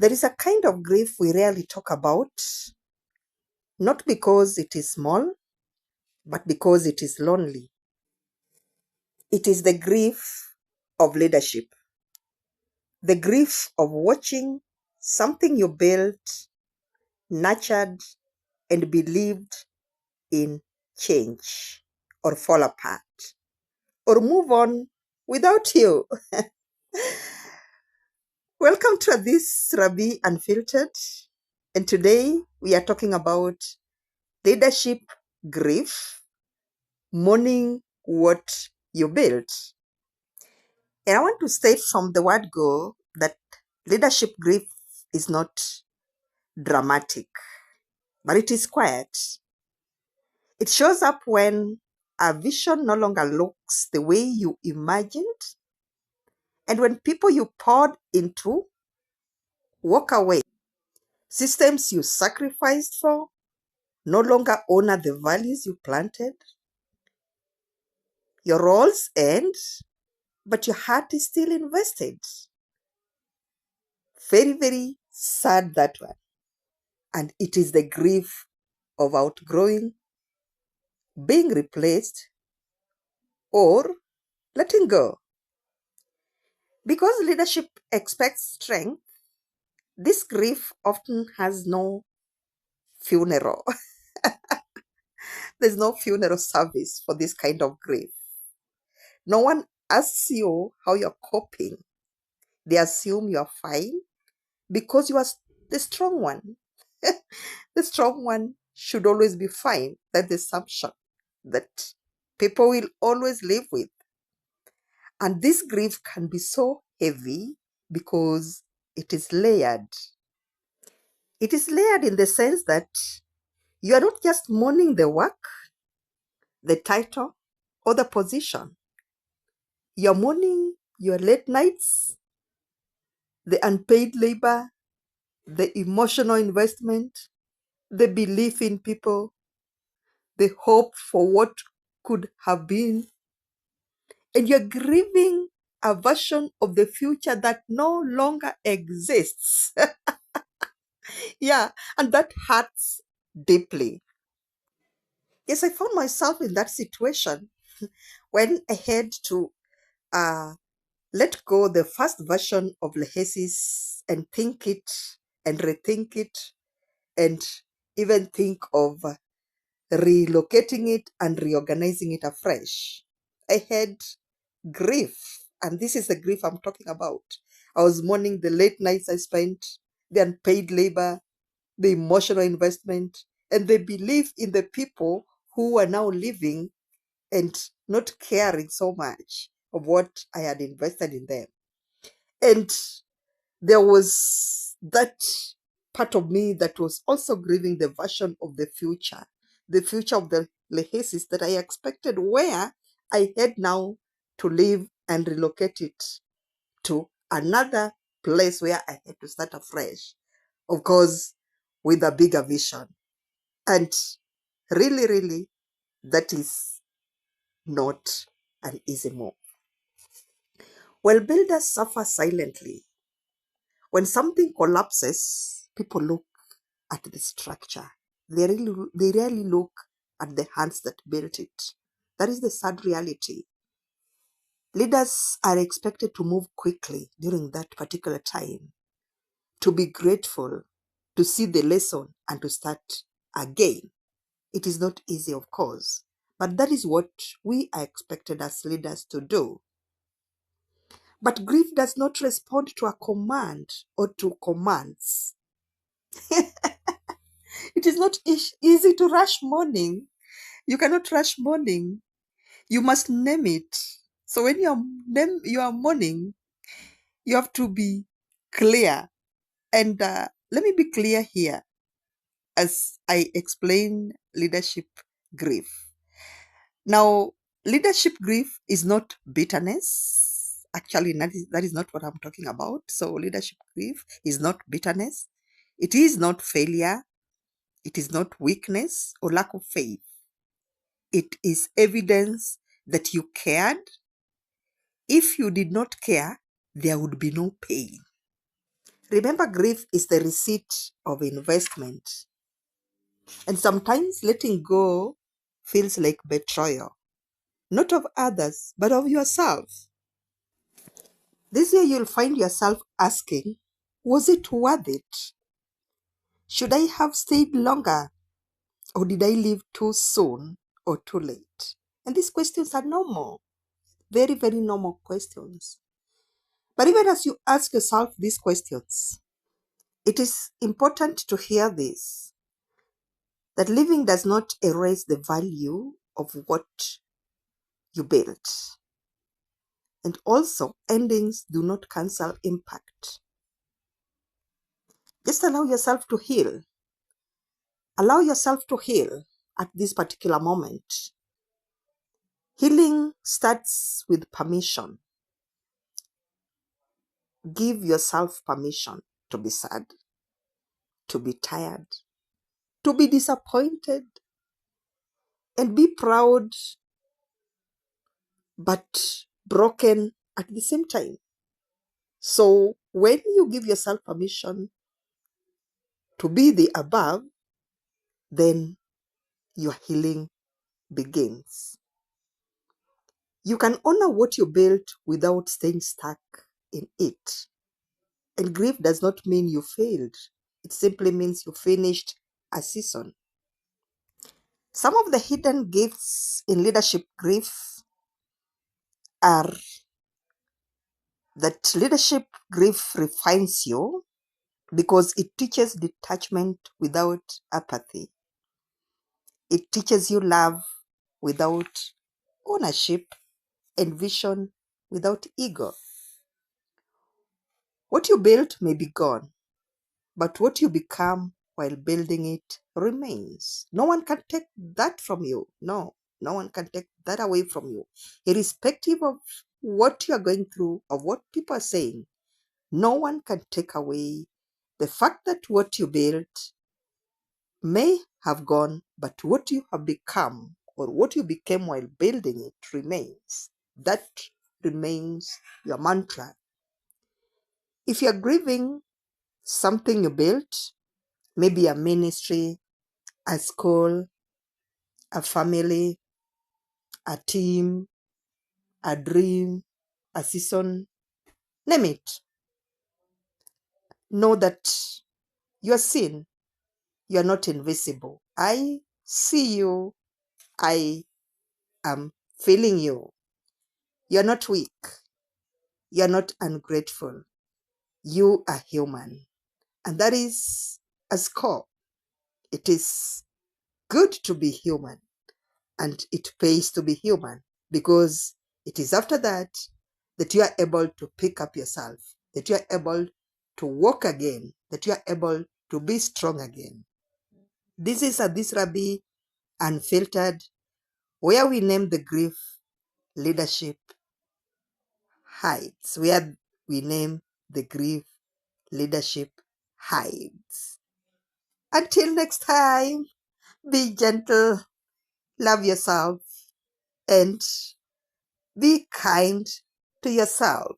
There is a kind of grief we rarely talk about, not because it is small, but because it is lonely. It is the grief of leadership, the grief of watching something you built, nurtured, and believed in change or fall apart or move on without you. Welcome to Adhisrabbii Unfiltered. And today we are talking about leadership grief, mourning what you built. And I want to state from the word go that leadership grief is not dramatic, but it is quiet. It shows up when a vision no longer looks the way you imagined, and when people you poured into walk away. Systems you sacrificed for no longer honor the values you planted. Your roles end, but your heart is still invested. Very, very sad, that one. And it is the grief of outgrowing, being replaced, or letting go. Because leadership expects strength, this grief often has no funeral. There's no funeral service for this kind of grief. No one asks you how you're coping. They assume you're fine because you are the strong one. The strong one should always be fine. That's the assumption that people will always live with. And this grief can be so heavy because it is layered. It is layered in the sense that you are not just mourning the work, the title, or the position. You're mourning your late nights, the unpaid labor, the emotional investment, the belief in people, the hope for what could have been. And you're grieving a version of the future that no longer exists. Yeah, and that hurts deeply. Yes, I found myself in that situation when I had to let go the first version of Lehesis and think it and rethink it and even think of relocating it and reorganizing it afresh. I had grief, and this is the grief I'm talking about. I was mourning the late nights I spent, the unpaid labor, the emotional investment, and the belief in the people who are now living and not caring so much of what I had invested in them. And there was that part of me that was also grieving the version of the future of the Lehesis that I expected, where I had now to live and relocate it to another place where I had to start afresh, of course, with a bigger vision. And really, really, that is not an easy move. Well, builders suffer silently. When something collapses, people look at the structure. They rarely look at the hands that built it. That is the sad reality. Leaders are expected to move quickly during that particular time, to be grateful, to see the lesson, and to start again. It is not easy, of course, but that is what we are expected as leaders to do. But grief does not respond to a command or to commands. It is not easy to rush mourning. You cannot rush mourning. You must name it. So when you are mourning, you have to be clear. And let me be clear here as I explain leadership grief. Now, leadership grief is not bitterness. Actually, that is not what I'm talking about. So leadership grief is not bitterness. It is not failure. It is not weakness or lack of faith. It is evidence that you cared. If you did not care, there would be no pain. Remember, grief is the receipt of investment. And sometimes letting go feels like betrayal, not of others, but of yourself. This year you'll find yourself asking, was it worth it? Should I have stayed longer? Or did I leave too soon or too late? And these questions are normal, very, very normal questions. But even as you ask yourself these questions, it is important to hear this, that living does not erase the value of what you built. And also, endings do not cancel impact. Just allow yourself to heal. Allow yourself to heal at this particular moment. Healing starts with permission. Give yourself permission to be sad, to be tired, to be disappointed, and be proud but broken at the same time. So when you give yourself permission to be the above, then your healing begins. You can honor what you built without staying stuck in it. And grief does not mean you failed. It simply means you finished a season. Some of the hidden gifts in leadership grief are that leadership grief refines you because it teaches detachment without apathy. It teaches you love without ownership and vision without ego. What you built may be gone, but what you become while building it remains. No one can take that from you. No one can take that away from you. Irrespective of what you are going through or what people are saying, no one can take away the fact that what you built may have gone, but what you have become or what you became while building it remains. That remains your mantra. If you're grieving something you built, maybe a ministry, a school, a family, a team, a dream, a season, name it. Know that you are seen. You are not invisible. I see you. I am feeling you. You are not weak. You are not ungrateful. You are human. And that is a score. It is good to be human. And it pays to be human, because it is after that that you are able to pick up yourself, that you are able to walk again, that you are able to be strong again. This is Adhisrabbii Unfiltered, where we name the grief leadership hides, where we name the grief leadership hides. Until next time, be gentle, love yourself, and be kind to yourself.